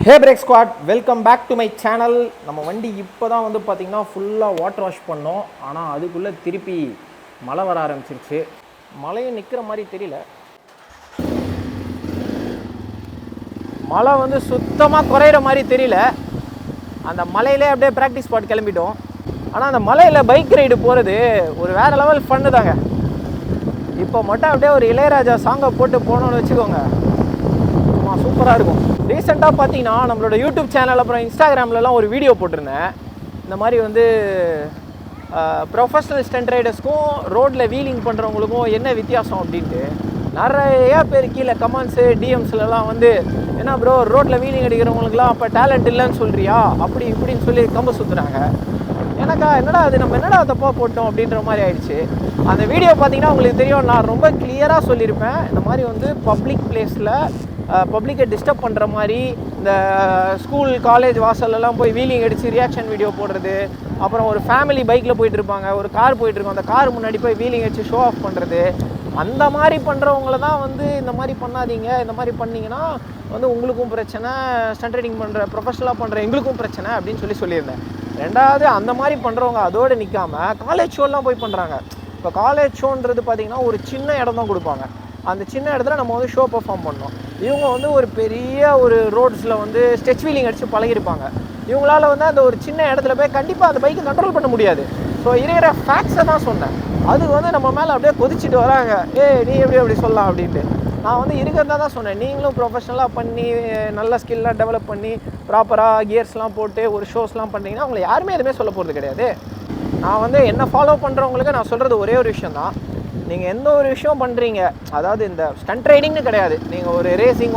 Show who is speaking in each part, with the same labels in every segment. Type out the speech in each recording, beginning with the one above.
Speaker 1: Hey break squad, welcome back to my channel. நம்ம வண்டி இப்போ தான் வந்து பார்த்திங்கன்னா ஃபுல்லாக வாட்டர் வாஷ் பண்ணோம். ஆனால் அதுக்குள்ளே திருப்பி மழை வர ஆரம்பிச்சிருச்சு. மழையும் நிற்கிற மாதிரி தெரியல. மழை வந்து சுத்தமாக குறையிற மாதிரி தெரியல. அந்த மலையிலே அப்படியே ப்ராக்டிஸ் ஸ்பாட் கிளம்பிட்டோம். ஆனால் அந்த மலையில் பைக் ரைடு போகிறது ஒரு வேறு லெவல் ஃபன்னு தாங்க. இப்போ மட்டும் அப்படியே ஒரு இளையராஜா சாங்கை போட்டு போனோன்னு வச்சுக்கோங்க, சூப்பராக இருக்கும். ரீசெண்டாக பார்த்தீங்கன்னா நம்மளோட யூடியூப் சேனல் அப்புறம் இன்ஸ்டாகிராம்லலாம் ஒரு வீடியோ போட்டிருந்தேன். இந்த மாதிரி வந்து ப்ரொஃபஷ்னல் ஸ்டண்ட் ரைடர்ஸ்க்கும் ரோட்டில் வீலிங் பண்ணுறவங்களுக்கும் என்ன வித்தியாசம் அப்படின்ட்டு நிறையா பேர் கீழே கமெண்ட்ஸு டிஎம்ஸ்லலாம் வந்து, என்ன ப்ரோ ரோட்டில் வீலிங் அடிக்கிறவங்களுக்குலாம் அப்போ டேலண்ட் இல்லைன்னு சொல்கிறியா அப்படி இப்படின்னு சொல்லி கம்பு சுற்றுறாங்க. எனக்கா என்னடா அது நம்ம என்னடா தப்பாக போட்டோம் அப்படின்ற மாதிரி ஆயிடுச்சு. அந்த வீடியோ பார்த்தீங்கன்னா உங்களுக்கு தெரியும், நான் ரொம்ப கிளியராக சொல்லியிருப்பேன். இந்த மாதிரி வந்து பப்ளிக் பிளேஸில் பப்ளிக்கை டிஸ்டர்ப் பண்ணுற மாதிரி இந்த ஸ்கூல் காலேஜ் வாசல்லாம் போய் வீலிங் அடித்து ரியாக்ஷன் வீடியோ போடுறது, அப்புறம் ஒரு ஃபேமிலி பைக்கில் போயிட்டுருப்பாங்க, ஒரு கார் போயிட்டுருக்கோம், அந்த கார் முன்னாடி போய் வீலிங் அடித்து ஷோ ஆஃப் பண்ணுறது, அந்த மாதிரி பண்ணுறவங்கள தான் வந்து இந்த மாதிரி பண்ணாதீங்க, இந்த மாதிரி பண்ணிங்கன்னா வந்து உங்களுக்கும் பிரச்சனை, ஸ்டண்ட் ரைடிங் பண்ணுற ப்ரொஃபஷனலாக பண்ணுற எங்களுக்கும் பிரச்சனை அப்படின்னு சொல்லியிருந்தேன். ரெண்டாவது, அந்த மாதிரி பண்ணுறவங்க அதோடு நிற்காமல் காலேஜ் ஷோலாம் போய் பண்ணுறாங்க. இப்போ காலேஜ் ஷோன்றது பார்த்திங்கன்னா ஒரு சின்ன இடம் தான் கொடுப்பாங்க. அந்த சின்ன இடத்துல நம்ம வந்து ஷோ பெர்ஃபார்ம் பண்ணோம். இவங்க வந்து ஒரு பெரிய ஒரு ரோட்ஸில் வந்து ஸ்டெச் வீலிங் அடித்து பழகிருப்பாங்க. இவங்களால் வந்து அந்த ஒரு சின்ன இடத்துல போய் கண்டிப்பாக அந்த பைக்கை கண்ட்ரோல் பண்ண முடியாது. ஸோ இருக்கிற ஃபேக்ட்ஸை தான் சொன்னேன். அதுக்கு வந்து நம்ம மேலே அப்படியே கொதிச்சுட்டு வராங்க, நீ எப்படி அப்படி சொல்லலாம் அப்படின்ட்டு. நான் வந்து இருக்கிறதா தான் சொன்னேன். நீங்களும் ப்ரொஃபஷனலாக பண்ணி நல்ல ஸ்கில்லாம் டெவலப் பண்ணி ப்ராப்பராக கியர்ஸ்லாம் போட்டு ஒரு ஷோஸ்லாம் பண்ணிங்கன்னா அவங்களை யாருமே எதுவுமே சொல்ல போகிறது கிடையாது. நான் வந்து என்ன ஃபாலோ பண்ணுறவங்களுக்கு நான் சொல்கிறது ஒரே ஒரு விஷயம் தான். நீங்கள் எந்த ஒரு விஷயம் பண்ணுறீங்க, அதாவது இந்த ஸ்டண்ட் ரைடிங்னு கிடையாது, நீங்கள் ஒரு ரேசிங்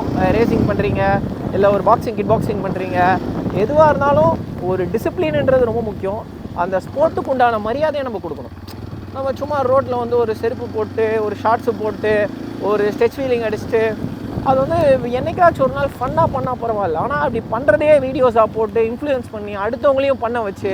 Speaker 1: பண்ணுறீங்க, இல்லை ஒரு கிட் பாக்ஸிங் பண்ணுறீங்க, எதுவாக இருந்தாலும் ஒரு டிசிப்ளின்ன்றது ரொம்ப முக்கியம். அந்த ஸ்போர்ட்டுக்கு உண்டான மரியாதையை நம்ம கொடுக்கணும். நம்ம சும்மா ரோட்டில் வந்து ஒரு செருப்பு போட்டு ஒரு ஷார்ட்ஸு போட்டு ஒரு ஸ்டெச் வீலிங் அடிச்சுட்டு அது வந்து என்னைக்காச்சும் ஒரு நாள் ஃபன்னாக பண்ணால் பரவாயில்ல. ஆனால் அப்படி பண்ணுறதே வீடியோஸாக போட்டு இன்ஃப்ளூயன்ஸ் பண்ணி அடுத்தவங்களையும் பண்ண வச்சு,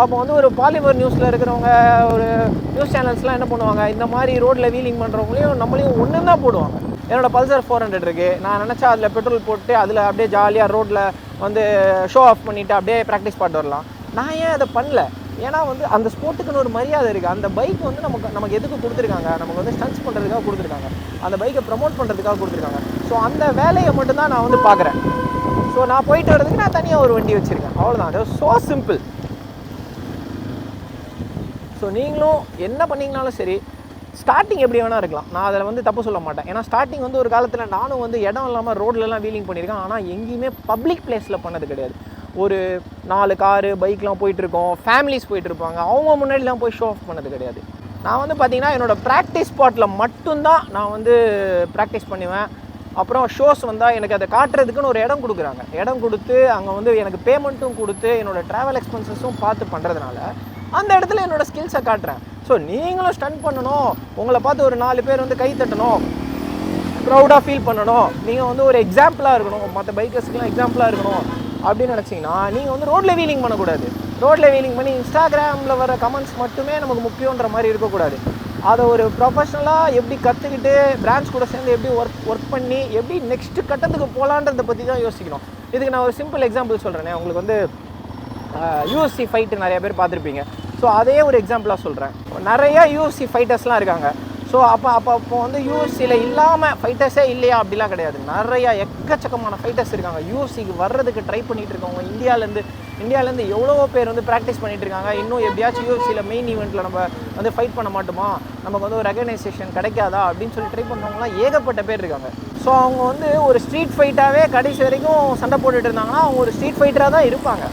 Speaker 1: அப்போ வந்து ஒரு பாலிமர் நியூஸில் இருக்கிறவங்க ஒரு நியூஸ் சேனல்ஸ்லாம் என்ன பண்ணுவாங்க, இந்த மாதிரி ரோட்டில் வீலிங் பண்ணுறவங்களையும் நம்மளையும் ஒன்று தான் போடுவாங்க. என்னோடய பல்சர் 400 இருக்குது, நான் நினச்சா அதில் பெட்ரோல் போட்டு அதில் அப்படியே ஜாலியாக ரோட்டில் வந்து ஷோ ஆஃப் பண்ணிவிட்டு அப்படியே ப்ராக்டிஸ் பண்ணிட்டு வரலாம். நான் ஏன் அதை பண்ணல? ஏன்னா வந்து அந்த ஸ்போர்ட்டுக்குன்னு ஒரு மரியாதை இருக்குது. அந்த பைக் வந்து நமக்கு எதுக்கு கொடுத்துருக்காங்க, நமக்கு வந்து ஸ்டன்ஸ் பண்ணுறதுக்காக கொடுத்துருக்காங்க, அந்த பைக்கை ப்ரமோட் பண்ணுறதுக்காக கொடுத்துருக்காங்க. ஸோ அந்த வேலையை மட்டும்தான் நான் வந்து பார்க்குறேன். ஸோ நான் போயிட்டு வரதுக்கு நான் தனியாக ஒரு வண்டி வச்சுருக்கேன், அவ்வளோதான். அது ஸோ சிம்பிள். ஸோ நீங்களும் என்ன பண்ணிங்கனாலும் சரி, ஸ்டார்டிங் எப்படி வேணால் இருக்கலாம், நான் அதில் வந்து தப்பு சொல்ல மாட்டேன். ஏன்னா ஸ்டார்டிங் வந்து ஒரு காலத்தில் நானும் வந்து இடம் இல்லாமல் ரோட்லலாம் வீலிங் பண்ணியிருக்கேன். ஆனால் எங்கேயுமே பப்ளிக் பிளேஸில் பண்ணது கிடையாது. ஒரு 4 காரு பைக்லாம் போயிட்டுருக்கோம், ஃபேமிலிஸ் போயிட்டுருப்பாங்க, அவங்க முன்னாடிலாம் போய் ஷோ ஆஃப் பண்ணது கிடையாது. நான் வந்து பார்த்திங்கன்னா என்னோடய ப்ராக்டிஸ் ஸ்பாட்டில் மட்டும்தான் நான் வந்து ப்ராக்டிஸ் பண்ணுவேன். அப்புறம் ஷோஸ் வந்தால் எனக்கு அதை காட்டுறதுக்குன்னு ஒரு இடம் கொடுக்குறாங்க. இடம் கொடுத்து அங்கே வந்து எனக்கு பேமெண்ட்டும் கொடுத்து என்னோடய ட்ராவல் எக்ஸ்பென்சஸும் பார்த்து பண்ணுறதுனால அந்த இடத்துல என்னோடய ஸ்கில்ஸை காட்டுறேன். ஸோ நீங்களும் ஸ்டண்ட் பண்ணணும், உங்களை பார்த்து ஒரு 4 பேர் வந்து கை தட்டணும், ப்ரௌடாக ஃபீல் பண்ணணும், நீங்கள் வந்து ஒரு எக்ஸாம்பிளாக இருக்கணும், மற்ற பைக்கர்ஸ்க்குலாம் எக்ஸாம்பிளாக இருக்கணும் அப்படின்னு நினச்சிங்கன்னா நீங்கள் வந்து ரோட்டில் வீலிங் பண்ணக்கூடாது. ரோட்டில் வீலிங் பண்ணி இன்ஸ்டாகிராமில் வர கமெண்ட்ஸ் மட்டுமே நமக்கு முக்கியன்ற மாதிரி இருக்கக்கூடாது. அதை ஒரு ப்ரொஃபஷ்னலாக எப்படி கற்றுக்கிட்டு பிரான்ச் கூட சேர்ந்து எப்படி ஒர்க் பண்ணி எப்படி நெக்ஸ்ட்டு கட்டத்துக்கு போகலான்றதை பற்றி தான் யோசிக்கணும். இதுக்கு நான் ஒரு சிம்பிள் எக்ஸாம்பிள் சொல்கிறேனே. உங்களுக்கு வந்து UFC ஃபைட்டு நிறைய பேர் பார்த்துருப்பீங்க. ஸோ அதே ஒரு எக்ஸாம்பிளாக சொல்கிறேன். நிறையா UFC ஃபைட்டர்ஸ்லாம் இருக்காங்க. ஸோ அப்போ வந்து UFC இல்லாமல் ஃபைட்டர்ஸே இல்லையா அப்படிலாம் கிடையாது. நிறையா எக்கச்சக்கமான ஃபைட்டர்ஸ் இருக்காங்க. UFC வர்றதுக்கு ட்ரை பண்ணிகிட்டு இருக்கவங்க இந்தியாவிலேருந்து எவ்வளோ பேர் வந்து ப்ராக்டிஸ் பண்ணிகிட்டு இருக்காங்க. இன்னும் எப்படியாச்சும் UFC மெயின் ஈவெண்ட்டில் நம்ம வந்து ஃபைட் பண்ண மாட்டோமா, நமக்கு வந்து ஒரு ரெகனைசேஷன் கிடைக்காதா அப்படின்னு சொல்லி ட்ரை பண்ணுறவங்களாம் ஏகப்பட்ட பேர் இருக்காங்க. ஸோ அவங்க வந்து ஒரு ஸ்ட்ரீட் ஃபைட்டாகவே கடைசி வரைக்கும் சண்டை போட்டுட்டு இருந்தாங்கன்னா அவங்க ஒரு ஸ்ட்ரீட் ஃபைட்டராக தான் இருப்பாங்க.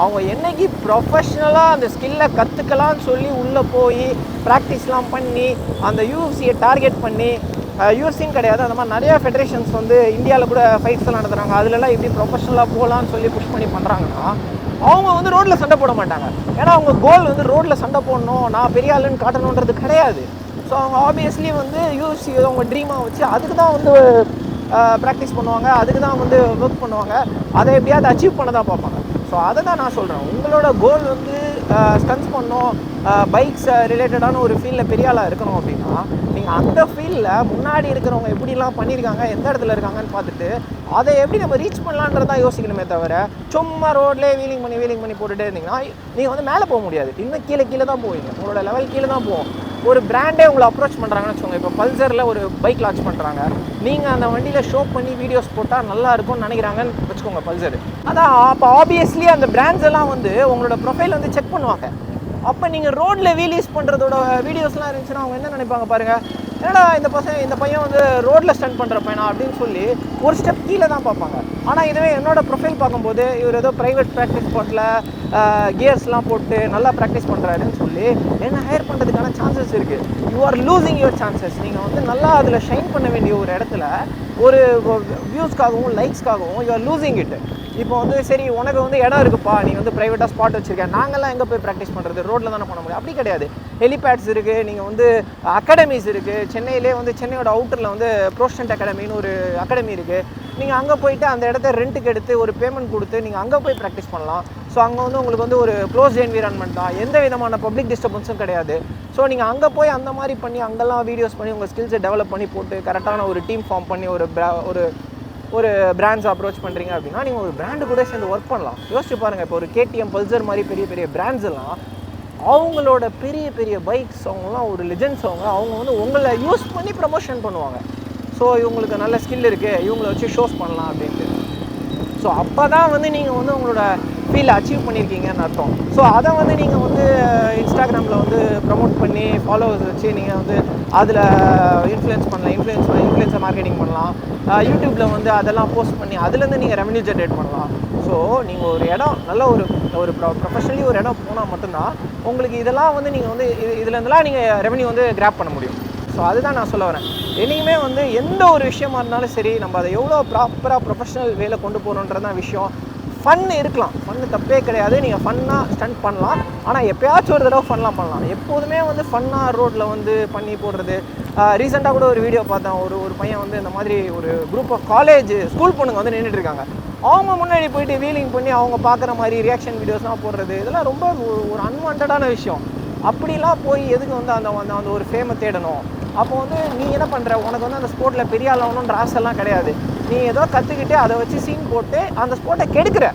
Speaker 1: அவங்க என்றைக்கு ப்ரொஃபஷ்னலாக அந்த ஸ்கில்லை கற்றுக்கலான்னு சொல்லி உள்ளே போய் ப்ராக்டிஸ்லாம் பண்ணி அந்த UFC டார்கெட் பண்ணி, UFC கிடையாது, அந்த மாதிரி நிறையா ஃபெடரேஷன்ஸ் வந்து இந்தியாவில் கூட ஃபைட்ஸ்லாம் நடத்துகிறாங்க. அதிலலாம் எப்படி ப்ரொஃபஷ்னலாக போகலான்னு சொல்லி புஷ் பண்ணி பண்ணுறாங்கன்னா அவங்க வந்து ரோட்டில் சண்டை போட மாட்டாங்க. ஏன்னா அவங்க கோல் வந்து ரோட்டில் சண்டை போடணும், நான் பெரிய ஆளுன்னு காட்டணுன்றது கிடையாது. ஸோ அவங்க ஆப்வியஸ்லி வந்து UFC அவங்க ட்ரீமாக வச்சு அதுக்கு தான் வந்து ப்ராக்டிஸ் பண்ணுவாங்க, அதுக்கு தான் வந்து ஒர்க் பண்ணுவாங்க, அதை எப்படியாவது அச்சீவ் பண்ண தான் பார்ப்பாங்க. ஸோ அதை தான் நான் சொல்கிறேன். உங்களோட கோல் வந்து ஸ்டன்ஸ் பண்ணணும், பைக்ஸ் ரிலேட்டடான ஒரு ஃபீல்டில் பெரிய ஆளாக இருக்கணும் அப்படின்னா நீங்கள் அந்த ஃபீல்டில் முன்னாடி இருக்கிறவங்க எப்படிலாம் பண்ணியிருக்காங்க, எந்த இடத்துல இருக்காங்கன்னு பார்த்துட்டு அதை எப்படி நம்ம ரீச் பண்ணலான்றதான் யோசிக்கணுமே தவிர சும்மா ரோட்லேயே வீலிங் பண்ணி போட்டுகிட்டே இருந்தீங்கன்னா நீங்கள் வந்து மேலே போக முடியாது. இன்னும் கீழே தான் போவீங்க. உங்களோட லெவல் கீழே தான் போகும். ஒரு பிராண்டே உங்களை அப்ரோச் பண்ணுறாங்கன்னு வச்சுக்கோங்க. இப்போ பல்சரில் ஒரு பைக் லான்ச் பண்ணுறாங்க, நீங்கள் அந்த வண்டியில் ஷோ பண்ணி வீடியோஸ் போட்டால் நல்லா இருக்கும்னு நினைக்கிறாங்கன்னு வச்சுக்கோங்க பல்சர். அதான் அப்போ ஆப்வியஸ்லி அந்த பிராண்ட்ஸ் எல்லாம் வந்து உங்களோட ப்ரொஃபைல் வந்து செக் பண்ணுவாங்க. அப்போ நீங்கள் ரோட்டில் வீலிஸ் பண்ணுறதோட வீடியோஸ்லாம் இருந்துச்சுன்னா அவங்க என்ன நினைப்பாங்க பாருங்கள், ஏன்னா இந்த பையன் வந்து ரோட்டில் ஸ்டண்ட் பண்ணுற பையனா அப்படின்னு சொல்லி ஒரு ஸ்டெப் கீழே தான் பார்ப்பாங்க. ஆனால் இதுவே என்னோட ப்ரொஃபைல் பார்க்கும்போது இவர் ஏதோ ப்ரைவேட் ப்ராக்டிஸ் ஸ்பாட்டில் கியர்ஸ்லாம் போட்டு நல்லா ப்ராக்டிஸ் பண்ணுறாருன்னு சொல்லி என்ன ஹையர் பண்ணுறதுக்கான சான்சஸ் இருக்குது. You are losing your chances. நீங்கள் வந்து நல்லா அதில் ஷைன் பண்ண வேண்டிய ஒரு இடத்துல ஒரு வியூஸ்க்காகவும் லைக்ஸ்க்காகவும் யூ ஆர் லூசிங் இட். இப்போ வந்து சரி உனக்கு வந்து இடம் இருக்குப்பா, நீ வந்து ப்ரைவேட்டாக ஸ்பாட் வச்சுருக்கேன், நாங்கள்லாம் எங்கே போய் ப்ராக்டிஸ் பண்ணுறது, ரோட்டில் தானே பண்ண முடியும். அப்படி கிடையாது. ஹெலிபேட்ஸ் இருக்குது, நீங்கள் வந்து அகாடமிஸ் இருக்குது. சென்னையிலே வந்து சென்னையோட அவுட்டரில் வந்து ப்ரோஸ்டன்ட் அகாடமின்னு ஒரு அகாடமி இருக்குது. நீங்கள் அங்கே போயிட்டு அந்த இடத்த ரெண்ட்டுக்கு எடுத்து ஒரு பேமெண்ட் கொடுத்து நீங்கள் அங்கே போய் ப்ராக்டிஸ் பண்ணலாம். ஸோ அங்கே வந்து உங்களுக்கு வந்து ஒரு க்ளோஸ் என்விரான்மெண்ட் தான், எந்த விதமான பப்ளிக் டிஸ்டர்பன்ஸும் கிடையாது. ஸோ நீங்கள் அங்கே போய் அந்த மாதிரி பண்ணி அங்கெல்லாம் வீடியோஸ் பண்ணி உங்கள் ஸ்கில்ஸை டெவலப் பண்ணி போட்டு கரெக்டான ஒரு டீம் ஃபார்ம் பண்ணி ஒரு பிராண்ட்ஸ் அப்ரோச் பண்ணுறீங்க அப்படின்னா நீங்கள் ஒரு பிராண்டு கூட சேர்ந்து ஒர்க் பண்ணலாம். யோசிச்சு பாருங்கள், இப்போ ஒரு கேடிஎம், பல்சர் மாதிரி பெரிய பிராண்ட்ஸ் எல்லாம் அவங்களோட பெரிய பைக்ஸ், அவங்களாம் ஒரு லெஜெண்ட்ஸ். அவங்க வந்து உங்களை யூஸ் பண்ணி ப்ரமோஷன் பண்ணுவாங்க. ஸோ இவங்களுக்கு நல்ல ஸ்கில் இருக்குது, இவங்களை வச்சு ஷோஸ் பண்ணலாம் அப்படின்ட்டு. ஸோ அப்போ தான் வந்து நீங்கள் வந்து உங்களோட ஃபீல் அச்சீவ் பண்ணியிருக்கீங்கன்னு அர்த்தம். ஸோ அதை வந்து நீங்கள் வந்து இன்ஸ்டாகிராமில் வந்து ப்ரமோட் பண்ணி ஃபாலோவர்ஸ் வச்சு நீங்கள் வந்து அதில் இன்ஃப்ளூயன்ஸர் மார்க்கெட்டிங் பண்ணலாம். யூடியூப்பில் வந்து அதெல்லாம் போஸ்ட் பண்ணி அதுலேருந்து நீங்கள் ரெவன்யூ ஜென்ரேட் பண்ணலாம். ஸோ நீங்கள் ஒரு இடம் நல்ல ஒரு ப்ரொஃபஷனலி ஒரு இடம் போனால் மட்டும்தான் உங்களுக்கு இதெல்லாம் வந்து நீங்கள் வந்து இதுலேருந்துலாம் நீங்கள் ரெவன்யூ வந்து கிராப் பண்ண முடியும். ஸோ அதுதான் நான் சொல்ல வரேன். என்றைக்குமே வந்து எந்த ஒரு விஷயமா இருந்தாலும் சரி, நம்ம அதை எவ்வளோ ப்ராப்பராக ப்ரொஃபஷனல் வேலை கொண்டு போகணுன்றதான் விஷயம். ஃபன் இருக்கலாம், ஃபன்னு தப்பே கிடையாது. நீங்கள் ஃபன்னாக ஸ்டண்ட் பண்ணலாம், ஆனால் எப்போயாச்சும் ஒரு தடவை பண்ணலாம். எப்போதுமே வந்து ஃபன்னாக ரோட்டில் வந்து பண்ணி போடுறது. ரீசெண்டாக கூட ஒரு வீடியோ பார்த்தேன். ஒரு பையன் வந்து இந்த மாதிரி ஒரு குரூப் ஆஃப் ஸ்கூல் பொண்ணுங்க வந்து நின்றுட்டு இருக்காங்க. அவங்க முன்னாடி போயிட்டு வீலிங் பண்ணி அவங்க பார்க்குற மாதிரி ரியாக்ஷன் வீடியோஸ்லாம் போடுறது, இதெல்லாம் ரொம்ப ஒரு அன்வான்டான விஷயம். அப்படிலாம் போய் எதுக்கு வந்து அந்த ஒரு ஃபேமை தேடணும்? அப்போ வந்து நீ என்ன பண்ணுற, உனக்கு வந்து அந்த ஸ்போர்ட்டில் பெரிய ஆளாகணுன்ற ஆசைலாம் கிடையாது. நீ ஏதோ கற்றுக்கிட்டு அதை வச்சு சீன் போட்டு அந்த ஸ்போர்ட்டை கெடுக்கிற.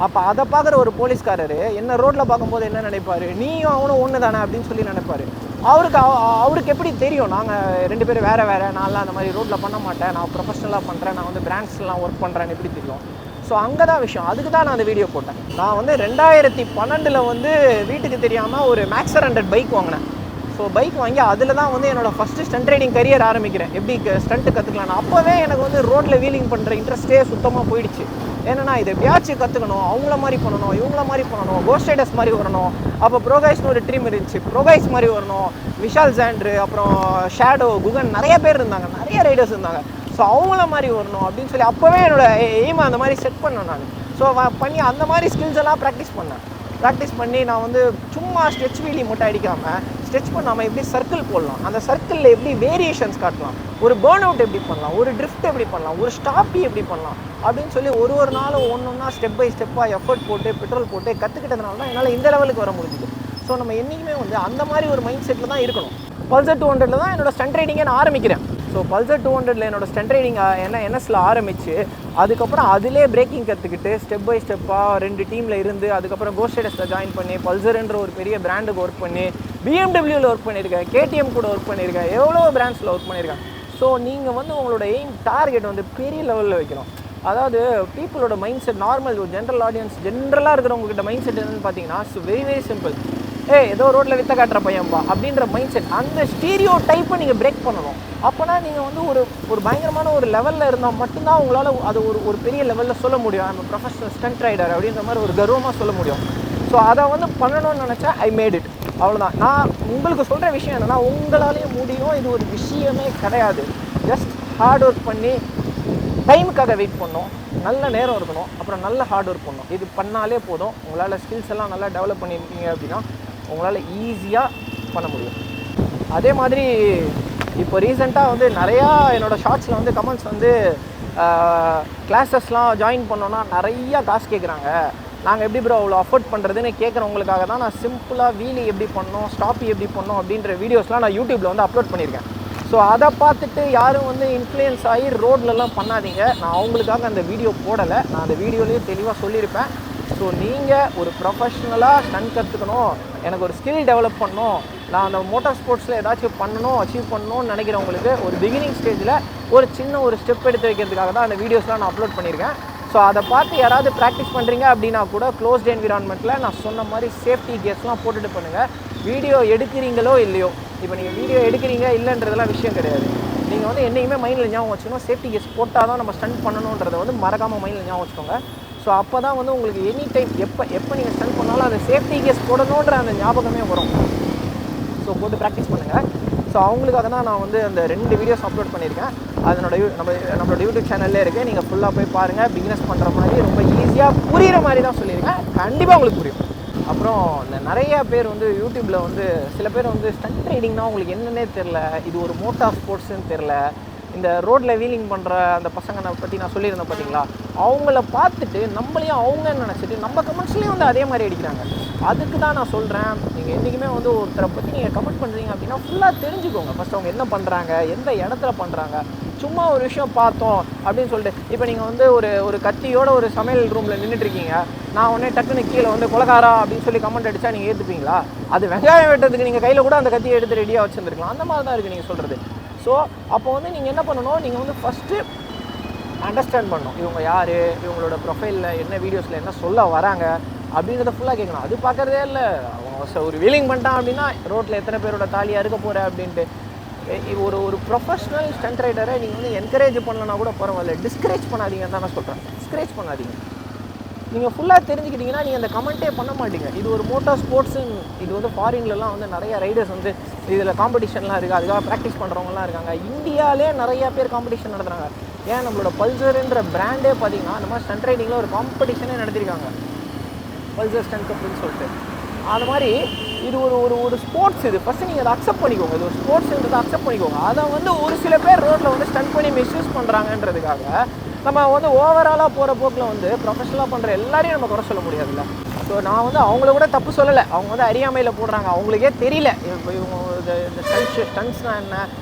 Speaker 1: அப்போ அதை பார்க்குற ஒரு போலீஸ்காரர் என்ன ரோட்டில் பார்க்கும்போது என்ன நினைப்பார், நீயும் அவனும் ஒன்று தானே அப்படின்னு சொல்லி நினைப்பார். அவருக்கு எப்படி தெரியும் நாங்கள் 2 பேரும் வேறு, நான்லாம் அந்த மாதிரி ரோட்டில் பண்ண மாட்டேன், நான் ப்ரொஃபஷனலாக பண்ணுறேன், நான் வந்து பிராண்ட்ஸ்லாம் ஒர்க் பண்ணுறேன்னு எப்படி தெரியும்? ஸோ அங்கே தான் விஷயம். அதுக்கு தான் நான் அந்த வீடியோ போட்டேன். நான் வந்து 2012 வந்து வீட்டுக்கு தெரியாமல் ஒரு மேக்ஸர் 100 பைக் வாங்கினேன். ஸோ பைக் வாங்கி அதில் தான் வந்து என்னோடய ஃபஸ்ட்டு ஸ்டண்ட் ரைடிங் கரியர் ஆரம்பிக்கிறேன். எப்படி ஸ்டண்ட்டு கற்றுக்கலாம். அப்போவே எனக்கு வந்து ரோட்டில் வீலிங் பண்ணுற இன்ட்ரெஸ்ட்டே சுத்தமாக போயிடுச்சு. ஏன்னா இதை எப்பயாச்சும் கற்றுக்கணும், அவங்கள மாதிரி பண்ணணும், இவங்கள மாதிரி பண்ணணும், கோஸ்ட் ரைடர்ஸ் மாதிரி வரணும். அப்போ ப்ரோகைஸ்னு ஒரு ட்ரீம் இருந்துச்சு, ப்ரோகைஸ் மாதிரி வரணும், விஷால் ஜாண்ட்ரு, அப்புறம் ஷேடோ, குகன், நிறைய பேர் இருந்தாங்க, நிறைய ரைடர்ஸ் இருந்தாங்க. ஸோ அவங்கள மாதிரி வரணும் அப்படின்னு சொல்லி அப்போவே என்னோடய எய்மை அந்த மாதிரி செட் பண்ணேன் நான். ஸோ பண்ணி அந்த மாதிரி ஸ்கில்ஸ் எல்லாம் ப்ராக்டிஸ் பண்ணி நான் வந்து சும்மா ஸ்ட்ரெச் வீலி மட்டும் அடிக்காமல் ஸ்ட்ரெச் பண்ணாமல் எப்படி சர்க்கிள் போடலாம், அந்த சர்க்கிளில் எப்படி வேரியேஷன்ஸ் காட்டலாம், ஒரு பேர்ன் அவுட் எப்படி பண்ணலாம், ஒரு ட்ரிஃப்ட் எப்படி பண்ணலாம், ஒரு ஸ்டாப்பி எப்படி பண்ணலாம் அப்படின்னு சொல்லி ஒரு நாளும் ஒன்றா ஸ்டெப் பை ஸ்டெப்பாக எஃபர்ட் போட்டு பெட்ரோல் போட்டு கற்றுக்கிட்டதுனால தான் என்னால் இந்த லெவலுக்கு வர முடிஞ்சுது. ஸோ நம்ம என்றைக்குமே வந்து அந்த மாதிரி ஒரு மைண்ட் செட்டில் தான் இருக்கணும். பல்சர் 200 தான் என்னோடய ஸ்டண்ட் ரைடிங்கை நான் ஆரம்பிக்கிறேன். ஸோ பல்சர் 200 என்னோடய ஸ்டண்ட் ரைடிங் என்எஸில் ஆரம்பித்து அதுக்கப்புறம் அதிலே பிரேக்கிங் கற்றுக்கிட்டு ஸ்டெப் பை ஸ்டெப்பாக 2 டீமில் இருந்து அதுக்கப்புறம் கோஸ்ட் ரைடர்ஸில் ஜாயின் பண்ணி பல்சர்ன்ற ஒரு பெரிய பிராண்டுக்கு ஒர்க் பண்ணி பிஎம்டபிள்யூவில் ஒர்க் பண்ணியிருக்கேன், கேடிஎம் கூட ஒர்க் பண்ணியிருக்கேன், எவ்வளோ பிராண்ட்ஸில் ஒர்க் பண்ணியிருக்கேன். ஸோ நீங்கள் வந்து உங்களோட எய்ம் டார்கெட் வந்து பெரிய லெவலில் வைக்கணும். அதாவது பீப்புளோட மைண்ட் செட் நார்மல் ஒரு ஜென்ரல் ஆடியன்ஸ் ஜென்ரலாக இருக்கிறவங்ககிட்ட மைண்ட் செட் என்னென்னு பார்த்தீங்கன்னா வெரி சிம்பிள். ஏதோ ரோட்டில் வித்த காட்டுற பையன்பா அப்படின்ற மைண்ட் செட், அந்த ஸ்டீரியோ டைப்பை நீங்கள் பிரேக் பண்ணணும். அப்போனா நீங்கள் வந்து ஒரு பயங்கரமான ஒரு லெவலில் இருந்தால் மட்டும்தான் உங்களால் அது ஒரு பெரிய லெவலில் சொல்ல முடியும். நம்ம ப்ரொஃபஷனல் ஸ்டண்ட் ரைடர் அப்படின்ற மாதிரி ஒரு கர்வமாக சொல்ல முடியும். ஸோ அதை வந்து பண்ணணும்னு நினச்சா ஐ மேட் இட், அவ்வளோதான். நான் உங்களுக்கு சொல்கிற விஷயம் என்னென்னா உங்களாலேயும் முடியும், இது ஒரு விஷயமே கிடையாது. ஜஸ்ட் ஹார்ட் ஒர்க் பண்ணி டைமுக்காக வெயிட் பண்ணணும், நல்ல நேரம் இருக்கணும், அப்புறம் நல்ல ஹார்ட் ஒர்க் பண்ணணும். இது பண்ணாலே போதும். உங்களால் ஸ்கில்ஸ் எல்லாம் நல்லா டெவலப் பண்ணியிருக்கீங்க அப்படின்னா உங்களால் ஈஸியாக பண்ண முடியும். அதே மாதிரி இப்போ ரீசெண்டாக வந்து நிறையா என்னோடய ஷார்ட்ஸில் வந்து கமெண்ட்ஸ் வந்து கிளாஸஸ்லாம் ஜாயின் பண்ணோன்னா நிறையா காசு கேட்குறாங்க, நாங்கள் எப்படி ப்ரோ அவ்வளோ அஃபோர்ட் பண்ணுறதுன்னு கேட்குறவங்களுக்காக தான் நான் சிம்பிளாக வீலி எப்படி பண்ணோம், ஸ்டாப்பி எப்படி பண்ணோம் அப்படின்ற வீடியோஸ்லாம் நான் யூடியூப்பில் வந்து அப்லோட் பண்ணியிருக்கேன். ஸோ அதை பார்த்துட்டு யாரும் வந்து இன்ஃப்ளூயன்ஸ் ஆகி ரோட்லலாம் பண்ணாதீங்க. நான் அவங்களுக்காக அந்த வீடியோ போடலை, நான் அந்த வீடியோலேயே தெளிவாக சொல்லியிருப்பேன். ஸோ நீங்கள் ஒரு ப்ரொஃபஷ்னலாக ஸ்டண்ட் கற்றுக்கணும், எனக்கு ஒரு ஸ்கில் டெவலப் பண்ணணும், நான் அந்த மோட்டார் ஸ்போர்ட்ஸில் ஏதாச்சும் பண்ணணும், அச்சீவ் பண்ணணும்னு நினைக்கிறவங்களுக்கு ஒரு பிகினிங் ஸ்டேஜில் ஒரு சின்ன ஒரு ஸ்டெப் எடுத்து வைக்கிறதுக்காக தான் அந்த வீடியோஸ்லாம் நான் அப்லோட் பண்ணியிருக்கேன். ஸோ அதை பார்த்து யாராவது ப்ராக்டிஸ் பண்ணுறீங்க அப்படின்னா கூட க்ளோஸ்ட் என்விரான்மெண்ட்டில் நான் சொன்ன மாதிரி சேஃப்டி கேர்ஸ்லாம் போட்டுட்டு பண்ணுங்கள். வீடியோ எடுக்கிறீங்களோ இல்லையோ, இப்போ நீங்கள் வீடியோ எடுக்கிறீங்க இல்லைன்றதெல்லாம் விஷயம் கிடையாது. நீங்கள் வந்து என்றைக்குமே மைண்டில் ஞாபகம் வச்சுக்கணும், சேஃப்டி கேர்ஸ் போட்டால் தான் நம்ம ஸ்டண்ட் பண்ணணுன்றதை வந்து மறக்காமல் மைண்டில் ஞாபகம் வச்சுக்கோங்க. ஸோ அப்போ தான் வந்து உங்களுக்கு எனி டைம் எப்போ நீங்கள் ஸ்டண்ட் பண்ணாலும் அந்த சேஃப்டி கேர்ஸ் போடணுன்ற அந்த ஞாபகமே வரும். ஸோ போட்டு ப்ராக்டிஸ் பண்ணுங்கள். ஸோ அவங்களுக்காக தான் நான் வந்து அந்த 2 வீடியோஸ் அப்லோட் பண்ணியிருக்கேன். அதனோட நம்மளோட யூடியூப் சேனல்லே இருக்குது, நீங்கள் ஃபுல்லாக போய் பாருங்கள். பிகினஸ் பண்ணுற மாதிரி ரொம்ப ஈஸியாக புரிகிற மாதிரி தான் சொல்லியிருக்கேன், கண்டிப்பாக உங்களுக்கு புரியும். அப்புறம் நிறைய பேர் வந்து யூடியூப்பில் வந்து சில பேர் வந்து ஸ்டண்ட் ரைடிங்னா உங்களுக்கு என்னன்னே தெரில, இது ஒரு மோட்டார் ஸ்போர்ட்ஸ்ன்னு தெரில, இந்த ரோட்டில் வீலிங் பண்ணுற அந்த பசங்களை பற்றி நான் சொல்லியிருந்தேன் பார்த்தீங்களா, அவங்கள பார்த்துட்டு நம்மளையும் அவங்கன்னு நினச்சிட்டு நம்ம கமெண்ட்ஸ்லேயும் வந்து அதே மாதிரி அடிக்கிறாங்க. அதுக்கு தான் நான் சொல்கிறேன், நீங்கள் என்றைக்குமே வந்து ஒருத்தரை பற்றி நீங்கள் கமெண்ட் பண்ணுறீங்க அப்படின்னா ஃபுல்லாக தெரிஞ்சுக்கோங்க. ஃபஸ்ட் அவங்க என்ன பண்ணுறாங்க, எந்த இடத்துல பண்ணுறாங்க. சும்மா ஒரு விஷயம் பார்த்தோம் அப்படின்னு சொல்லிட்டு, இப்போ நீங்கள் வந்து ஒரு கத்தியோட ஒரு சமையல் ரூமில் நின்றுட்டுருக்கீங்க, நான் உடனே டக்குன்னு கீழே வந்து கொலகாரா அப்படின்னு சொல்லி கமெண்ட் அடித்தா நீங்கள் ஏற்றுப்பீங்களா? அது வெங்காயம் வெட்டுறதுக்கு நீங்கள் கையில் கூட அந்த கத்தியை எடுத்து ரெடியாக வச்சுருந்துருக்கலாம். அந்த மாதிரி தான் இருக்குது நீங்கள் சொல்கிறது. ஸோ அப்போ வந்து நீங்கள் என்ன பண்ணணும், நீங்கள் வந்து ஃபஸ்ட்டு அண்டர்ஸ்டாண்ட் பண்ணணும், இவங்க யார், இவங்களோட ப்ரொஃபைலில் என்ன வீடியோஸில் என்ன சொல்ல வராங்க அப்படின்றத ஃபுல்லாக கேட்கணும். அது பார்க்குறதே இல்லை, அவங்க ஒரு வீலிங் பண்ணிட்டான் அப்படின்னா ரோட்டில் எத்தனை பேரோட தாலியாக இருக்க போகிற அப்படின்ட்டு. ஒரு ப்ரொஃபஷ்னல் ஸ்டண்ட் ரைடரை நீங்கள் வந்து என்கரேஜ் பண்ணலன்னா கூட பரவாயில்ல, டிஸ்கரேஜ் பண்ணாதீங்கன்னு தான் நான் சொல்கிறேன். டிஸ்கரேஜ் பண்ணாதீங்க. நீங்கள் ஃபுல்லாக தெரிஞ்சுக்கிட்டிங்கன்னா நீங்கள் அந்த கமெண்ட்டே பண்ண மாட்டீங்க. இது ஒரு மோட்டார் ஸ்போர்ட்ஸுன்னு, இது வந்து ஃபாரின்லலாம் வந்து நிறைய ரைடர்ஸ் வந்து இதில் காம்படிஷன்லாம் இருக்குது, அதுக்காக ப்ராக்டிஸ் பண்ணுறவங்கலாம் இருக்காங்க. இந்தியாவிலே நிறையா பேர் காம்படிஷன் நடத்துகிறாங்க. ஏன் நம்மளோட பல்சர்ன்ற பிராண்டே பார்த்தீங்கன்னா அந்த மாதிரி ஸ்டண்ட் ரைடிங்கில் ஒரு காம்படிஷனே நடத்திருக்காங்க, பல்சர் ஸ்டண்ட் அப்படின்னு சொல்லிட்டு. அது மாதிரி இது ஒரு ஸ்போர்ட்ஸ். இது ஃபஸ்ட்டு நீங்கள் அதை அக்செப்ட் பண்ணிக்கோங்க, இது ஒரு ஸ்போர்ட்ஸுன்றதை அக்செப்ட் பண்ணிக்கோங்க. அதை வந்து ஒரு சில பேர் ரோட்டில் வந்து ஸ்டண்ட் பண்ணி மிஸ்யூஸ் பண்ணுறாங்கன்றதுக்காக நம்ம வந்து ஓவராலாக போகிற போக்கில் வந்து ப்ரொஃபஷனலாக பண்ணுற எல்லாரையும் நம்ம குறை சொல்ல முடியாதுல்ல. ஸோ நான் வந்து அவங்கள கூட தப்பு சொல்லலை, அவங்க வந்து அறியாமையில் போடுறாங்க, அவங்களுக்கே தெரியல இவங்க இந்த ஸ்டண்ட்ஸ்னால் என்ன.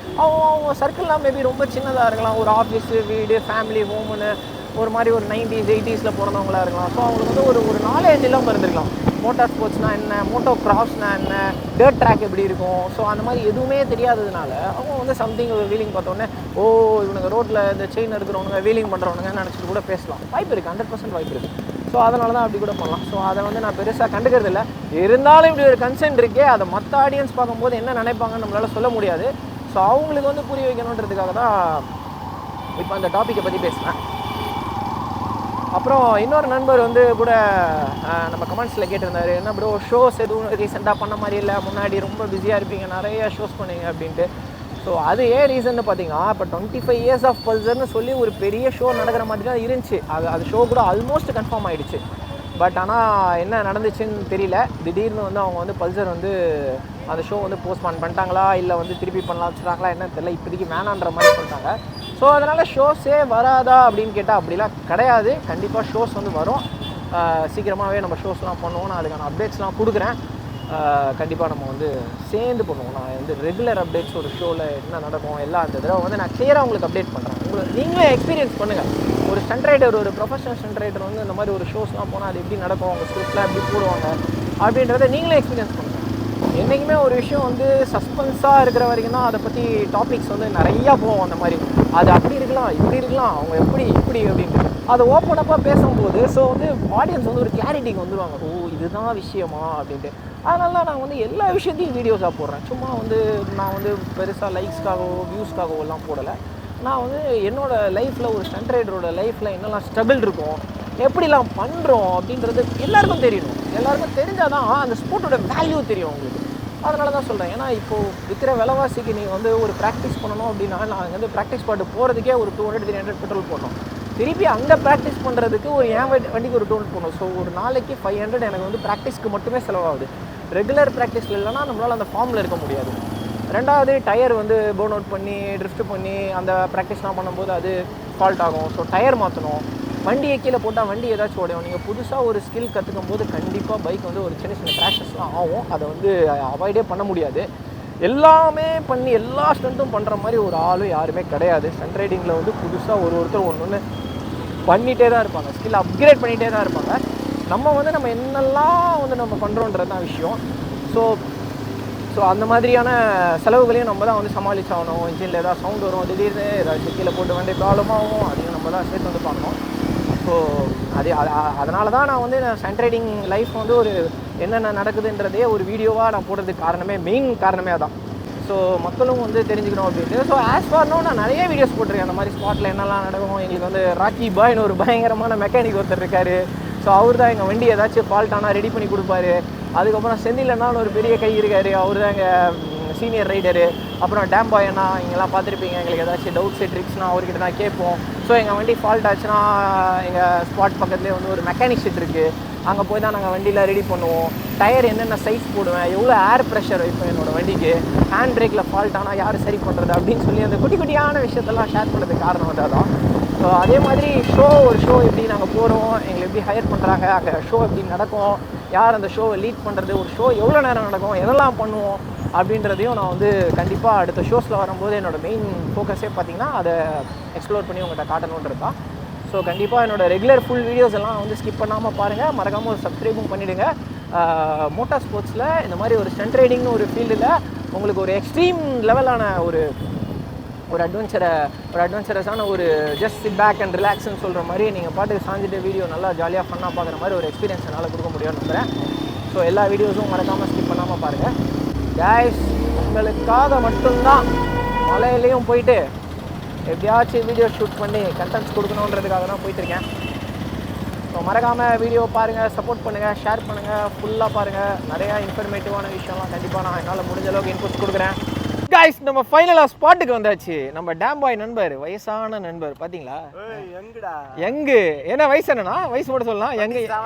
Speaker 1: அவங்க சர்க்கிள்லாம் மேபி ரொம்ப சின்னதாக இருக்கலாம், ஒரு ஆஃபீஸு, வீடு, ஃபேமிலி, ஹோமுன்னு ஒரு மாதிரி ஒரு 90s 80sல பிறந்தவங்களாக இருக்கலாம். ஸோ அவங்களுக்கு வந்து ஒரு நாலேஜ் இல்லாமல் இருந்திருக்கலாம். மோட்டார் ஸ்போர்ட்ஸ்னால் என்ன, மோட்டோ கிராஸ்னால் என்ன, டர்ட் ட்ராக் எப்படி இருக்கும். ஸோ அந்த மாதிரி எதுவுமே தெரியாததுனால அவங்க வந்து சம்திங் ஒரு வீலிங் பார்த்தோன்னே, ஓ இவனுங்க ரோட்டில் இந்த செயின் இருக்கிறவனுங்க வீலிங் பண்ணுறவனுங்கன்னு நினச்சிட்டு கூட பேசலாம். வாய்ப்பு இருக்குது, 100% வாய்ப்பு இருக்குது. ஸோ அதனால தான் அப்படி கூட பண்ணலாம். ஸோ அதை வந்து நான் பெருசாக கண்டுக்கிறது இல்லை. இருந்தாலும் இப்படி ஒரு கன்சென்ட் இருக்கே, அதை மற்ற ஆடியன்ஸ் பார்க்கும்போது என்ன நினைப்பாங்கன்னு நம்மளால் சொல்ல முடியாது. ஸோ அவங்களுக்கு வந்து புரிய வைக்கணுன்றதுக்காக தான் இப்போ அந்த டாப்பிக்கை பற்றி பேசுகிறேன். அப்புறம் இன்னொரு நண்பர் வந்து கூட நம்ம கமெண்ட்ஸில் கேட்டிருந்தாரு, என்ன ப்ரோ ஷோஸ் எதுவும் ரீசெண்டாக பண்ண மாதிரி இல்லை, முன்னாடி ரொம்ப பிஸியாக இருப்பீங்க, நிறைய ஷோஸ் பண்ணுவீங்க அப்படின்ட்டு. ஸோ அது ஏன் ரீசன்னு பார்த்தீங்கன்னா, இப்போ 25 years ஆஃப் பல்சர்னு சொல்லி ஒரு பெரிய ஷோ நடக்கிற மாதிரி தான் இருந்துச்சு. அது ஷோ கூட ஆல்மோஸ்ட் கன்ஃபார்ம் ஆகிடுச்சு. பட் ஆனால் என்ன நடந்துச்சுன்னு தெரியல. திடீர்னு வந்து அவங்க வந்து பல்சர் வந்து அந்த ஷோ வந்து போஸ்ட்பான் பண்ணிட்டாங்களா, இல்லை வந்து திருப்பி பண்ணலாம் வச்சுட்டாங்களா என்னன்னு தெரியல. இப்போதைக்கு வேணான்ற மாதிரி சொல்லிட்டாங்க. ஸோ அதனால் ஷோஸே வராதா அப்படின்னு கேட்டால் அப்படிலாம் கிடையாது. கண்டிப்பாக ஷோஸ் வந்து வரும். சீக்கிரமாகவே நம்ம ஷோஸ்லாம் பண்ணுவோம். நான் அதுக்கான அப்டேட்ஸ்லாம் கொடுக்குறேன். கண்டிப்பாக நம்ம வந்து சேர்ந்து பண்ணுவோம். நான் வந்து ரெகுலர் அப்டேட்ஸ் ஒரு ஷோவில் என்ன நடக்கும் எல்லாம் அந்த தடவை வந்து நான் கிளியராக உங்களுக்கு அப்டேட் பண்ணுறேன். உங்களுக்கு நீங்களே எக்ஸ்பீரியன்ஸ் பண்ணுங்கள். ஒரு ஸ்டண்ட் ரைடர், ஒரு ப்ரொஃபஷனல் ஸ்டண்ட் ரைடர் வந்து இந்த மாதிரி ஒரு ஷோஸ்லாம் போனால் அது எப்படி நடக்கும், அவங்க ஸ்கிரிப்ட்லாம் எப்படி போடுவாங்க அப்படின்றத நீங்களே எக்ஸ்பீரியன்ஸ் பண்ணுங்கள். என்றைக்குமே ஒரு விஷயம் வந்து சஸ்பென்ஸாக இருக்கிற வரைக்கும் தான் அதை பற்றி டாபிக்ஸ் வந்து நிறையா போவோம். அந்த மாதிரி அது அப்படி இருக்கலாம், இப்படி இருக்கலாம், அவங்க எப்படி இப்படி அப்படின்ட்டு அதை ஓப்பன் அப்பாக பேசும்போது ஸோ வந்து ஆடியன்ஸ் வந்து ஒரு கிளாரிட்டிக்கு வந்துடுவாங்க, ஓ இதுதான் விஷயமா அப்படின்ட்டு. அதனால நான் வந்து எல்லா விஷயத்தையும் வீடியோஸாக போடுறேன். சும்மா வந்து நான் வந்து பெருசாக லைக்ஸ்க்காகவோ வியூஸ்க்காகவோ எல்லாம் போடலை. நான் வந்து என்னோடய லைஃப்பில் ஒரு ஸ்டண்ட் ரைடரோட லைஃப்பில் என்னெல்லாம் ஸ்ட்ரகிள் இருக்கும், எப்படிலாம் பண்ணுறோம் அப்படின்றது எல்லாருக்கும் தெரியணும். எல்லாருக்கும் தெரிஞ்சால் தான் அந்த ஸ்போர்ட்டோட வேல்யூ தெரியும் உங்களுக்கு. அதனால தான் சொல்கிறேன். ஏன்னா இப்போது விற்கிற விலைவாசிக்கு நீங்கள் வந்து ஒரு ப்ராக்டிஸ் பண்ணணும் அப்படின்னா, நான் வந்து ப்ராக்டிஸ் பாட்டு போகிறதுக்கே ஒரு 200-300 பெட்ரோல் போடணும். திருப்பி அங்கே ப்ராக்டிஸ் பண்ணுறதுக்கு ஒரு வண்டிக்கு ஒரு 200 போடணும். ஸோ ஒரு நாளைக்கு 500 எனக்கு வந்து ப்ராக்டிஸ்க்கு மட்டுமே செலவாகுது. ரெகுலர் ப்ராக்டிஸில் இல்லைனா நம்மளால் அந்த ஃபார்மில் இருக்க முடியாது. ரெண்டாவது டயர் வந்து பர்ன் அவுட் பண்ணி ட்ரிஃப்ட் பண்ணி அந்த ப்ராக்டிஸ்லாம் பண்ணும்போது அது ஃபால்ட் ஆகும். ஸோ டயர் மாற்றணும். வண்டியை கீழே போட்டால் வண்டி ஏதாச்சும் உடையும். நீங்கள் புதுசாக ஒரு ஸ்கில் கற்றுக்கும் போது கண்டிப்பாக பைக் வந்து ஒரு சின்ன சின்ன கிராஷஸ்லாம் ஆகும். அதை வந்து அவாய்டே பண்ண முடியாது. எல்லாமே பண்ணி எல்லா ஸ்டண்ட்டும் பண்ணுற மாதிரி ஒரு ஆளும் யாருமே கிடையாது. ஸ்டண்ட் ரைடிங்கில் வந்து புதுசாக ஒருத்தர் ஒன்று பண்ணிகிட்டே தான் இருப்பாங்க, ஸ்கில் அப்கிரேட் பண்ணிகிட்டே தான் இருப்பாங்க. நம்ம வந்து நம்ம என்னெல்லாம் வந்து நம்ம பண்ணுறோன்றது தான் விஷயம். ஸோ அந்த மாதிரியான செலவுகளையும் நம்ம தான் வந்து சமாளிச்சாகணும். இன்ஜினில் ஏதாவது சவுண்ட் வரும், திடீர்னு ஏதாச்சும் கீழே போட்டு வண்டி ப்ராப்ளம் ஆகும், அதையும் நம்ம தான் சேர்த்து வந்து பார்க்கணும். ஸோ அதனால தான் நான் வந்து ஸ்டண்ட் ரைடிங் லைஃப் வந்து ஒரு என்னென்ன நடக்குதுன்றதே ஒரு வீடியோவாக நான் போடுறதுக்கு காரணமே, மெயின் காரணமே அதான். ஸோ மக்களும் வந்து தெரிஞ்சுக்கணும் அப்படின்ட்டு. ஸோ ஆஸ் ஃபார்னோ நான் நிறைய வீடியோஸ் போட்டிருக்கேன். அந்த மாதிரி ஸ்பாட்டில் என்னெல்லாம் நடக்கும். எங்களுக்கு வந்து ராக்கி பாய்னு ஒரு பயங்கரமான மெக்கானிக் ஒருத்தர் இருக்கார். ஸோ அவர் தான் எங்கள் வண்டி ஏதாச்சும் ஃபால்ட் ஆனால் ரெடி பண்ணி கொடுப்பாரு. அதுக்கப்புறம் செந்திலண்ணான்னு ஒரு பெரிய கை இருக்கார், அவர் தான் எங்கள் சீனியர் ரைடரு. அப்புறம் டேம் பாய் அண்ணா, இங்கெல்லாம் பார்த்துருப்பீங்க. எங்களுக்கு ஏதாச்சும் டவுட்ஸு ட்ரிக்ஸ்னால் அவர்கிட்ட தான் கேட்போம். ஸோ எங்கள் வண்டி ஃபால்ட் ஆச்சுன்னா எங்கள் ஸ்பாட் பக்கத்துலேயே வந்து ஒரு மெக்கானிக் ஷெட் இருக்குது, அங்கே போய் தான் நாங்கள் வண்டியில் ரெடி பண்ணுவோம். டயர் என்னென்ன சைஸ் போடுவேன், எவ்வளோ ஏர் ப்ரெஷர் வைப்பேன் என்னோடய வண்டிக்கு, ஹேண்ட் பிரேக்கில் ஃபால்ட் ஆனால் யார் சரி பண்ணுறது அப்படின்னு சொல்லி அந்த குட்டி குட்டியான விஷயத்தெல்லாம் ஷேர் பண்ணுறதுக்கு காரணம் வந்து அதான். ஸோ அதே மாதிரி ஒரு ஷோ எப்படி நாங்கள் போகிறோம், எங்களை எப்படி ஹையர் பண்ணுறாங்க, அங்கே ஷோ எப்படி நடக்கும், யார் அந்த ஷோவை லீட் பண்ணுறது, ஒரு ஷோ எவ்வளோ நேரம் நடக்கும், எதெல்லாம் பண்ணுவோம் அப்படின்றதையும் நான் வந்து கண்டிப்பாக அடுத்த ஷோஸில் வரும்போது என்னோடய மெயின் ஃபோக்கஸே பார்த்திங்கன்னா அதை எக்ஸ்ப்ளோர் பண்ணி உங்கள்கிட்ட காட்டணுன்றது தான். ஸோ கண்டிப்பாக என்னோடய ரெகுலர் ஃபுல் வீடியோஸ் எல்லாம் வந்து ஸ்கிப் பண்ணாமல் பாருங்கள். மறக்காமல் ஒரு சப்ஸ்கிரைபும் பண்ணிவிடுங்க. மோட்டார் ஸ்போர்ட்ஸில் இந்த மாதிரி ஒரு ஸ்டண்ட் ரைடிங்னு ஒரு ஃபீல்டில் உங்களுக்கு ஒரு எக்ஸ்ட்ரீம் லெவலான ஒரு அட்வென்ச்சரஸான ஒரு ஜஸ்ட் சிட் பேக் அண்ட் ரிலாக்ஸ்ன்னு சொல்கிற மாதிரி நீங்கள் பாட்டுக்கு சாஞ்சிட்டு வீடியோ நல்லா ஜாலியாக ஃபன்னாக பார்க்குற மாதிரி ஒரு எக்ஸ்பீரியன்ஸ் என்னால் கொடுக்க முடியும்னு நம்புகிறேன். ஸோ எல்லா வீடியோஸும் மறக்காமல் ஸ்கிப் பண்ணாமல் பாருங்கள். கைஸ், உங்களுக்காக மட்டும்தான் மலையிலையும் போயிட்டு எப்படியாச்சும் வீடியோ ஷூட் பண்ணி கண்டென்ட்ஸ் கொடுக்கணுன்றதுக்காக தான் போயிட்டுருக்கேன். ஸோ மறக்காமல் வீடியோ பாருங்கள், சப்போர்ட் பண்ணுங்கள், ஷேர் பண்ணுங்கள், ஃபுல்லாக பாருங்கள். நிறையா இன்ஃபர்மேட்டிவான விஷயம்லாம் கண்டிப்பாக நான் என்னால் முடிஞ்ச அளவுக்கு இன்புட்ஸ் கொடுக்குறேன். கைஸ், நம்ம ஃபைனலாக ஸ்பாட்டுக்கு வந்தாச்சு. நம்ம டேம் பாய் நண்பர், வயசான நண்பர் பார்த்தீங்களா? எங்கு என்ன வயசு, என்னன்னா வயசு மட்டும் சொல்லலாம்.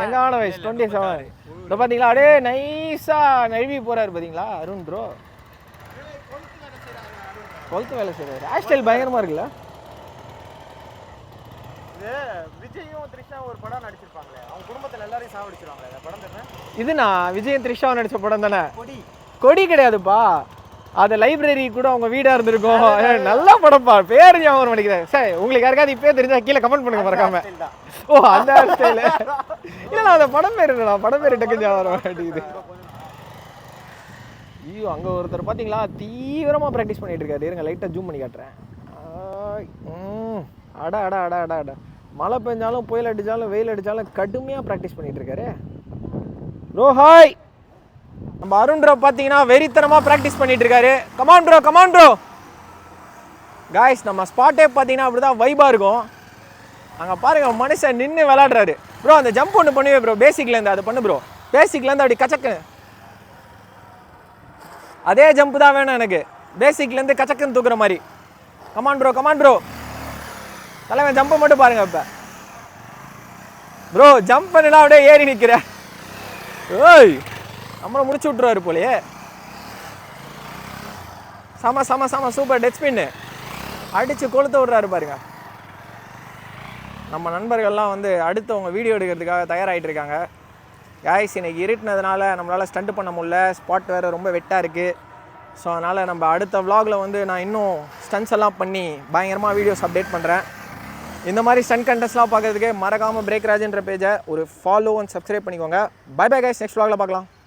Speaker 1: எங்கான வயசு 27. இப்போ பார்த்தீங்களா, அப்படியே நைஸாக நழுவி போகிறாரு பார்த்தீங்களா அருண் ப்ரோ. 12th வேலை செய்கிறாரு. ஹேர் ஸ்டைல் பயங்கரமாக இருக்குல்ல.
Speaker 2: விஜயும் த்ரிஷாவும் ஒரு படம் நடிச்சிருப்பாங்களே, அவங்க குடும்பத்தில் எல்லாரையும் சாவடிச்சிருவாங்களே, அந்த படம் தானே
Speaker 1: இது? நான் விஜயும் த்ரிஷாவும் நடித்த படம் தானே. கொடி கிடையாதுப்பா, அது லைப்ரரி கூட அவங்க வீடாக இருந்திருக்கும். நல்ல படம்ப்பா, பேர் ஞாபகம் நினைக்கிறேன். சரி, உங்களுக்கு யாருக்காவது இப்போயே தெரிஞ்சா கீழே கமெண்ட் பண்ணுங்க மறக்காம. ஓ, அந்த ஹேர் ஸ்டைலு இல்லை, அந்த படம் பேர் இல்லைண்ணா, படம் பேர் டக்கு ஞாபகம் வர மாட்டேங்குது. ஐயோ, அங்கே ஒருத்தர் பார்த்தீங்களா தீவிரமாக ப்ராக்டிஸ் பண்ணிகிட்டு இருக்காரு. இருங்க லைட்டாக ஜூம் பண்ணி காட்டுறேன். அடா அடா அடா அடா அடா, மழை பெஞ்சாலும் புயல் அடித்தாலும் வெயில் அடித்தாலும் கடுமையாக ப்ராக்டிஸ் பண்ணிகிட்டு இருக்காரு. Bro hi. நம்ம அருண் ப்ரோ பார்த்தீங்கன்னா வெறித்தனமாக ப்ராக்டிஸ் பண்ணிகிட்டு இருக்காரு. Come on bro, come on bro. Guys, நம்ம ஸ்பாட்டே பார்த்தீங்கன்னா அப்படி தான் வைபாக இருக்கும். அங்கே பாருங்கள், மனுஷன் நின்று விளாடுறாரு. ப்ரோ அந்த ஜம்ப் ஒன்று பண்ணுவே ப்ரோ, பேசிக்லேருந்து அதை பண்ணு ப்ரோ. பேசிக்லேருந்து அப்படி கச்சக்கு, அதே ஜம்ப் தான் வேணும் எனக்கு, பேசிக்லேருந்து கச்சக்குன்னு தூக்குற மாதிரி. Come on bro, come on bro. தலைவன் ஜம்பை மட்டும் பாருங்க. இப்போ ப்ரோ ஜம்ப் பண்ணினா அப்படியே ஏறி நிற்கிறேன். ஓய், நம்மளை முடிச்சு விட்ருவாரு போலையே. சம சம சம சூப்பர் டெட் ஸ்பின்னு அடித்து கொளுத்த விட்றாரு பாருங்க. நம்ம நண்பர்கள்லாம் வந்து அடுத்தவங்க வீடியோ எடுக்கிறதுக்காக தயாராகிட்டு இருக்காங்க. காய்ஸ், இன்னைக்கு இருட்டினதுனால நம்மளால் ஸ்டண்ட் பண்ண முடியல. ஸ்பாட் வேறு ரொம்ப வெட்டாக இருக்குது. ஸோ அதனால் நம்ம அடுத்த விலாகில் வந்து நான் இன்னும் ஸ்டண்ட்ஸ் எல்லாம் பண்ணி பயங்கரமாக வீடியோஸ் அப்டேட் பண்ணுறேன். இந்த மாதிரி ஸ்டண்ட் கண்டென்ட்ஸ்லாம் பார்க்குறதுக்கு மறக்காமல் பிரேக் ராஜ்ன்ற பேஜை ஒரு ஃபாலோ அண்ட் சப்ஸ்கிரைப் பண்ணிக்கோங்க. பை பை கைஸ், நெக்ஸ்ட் விலாகில் பார்க்கலாம்.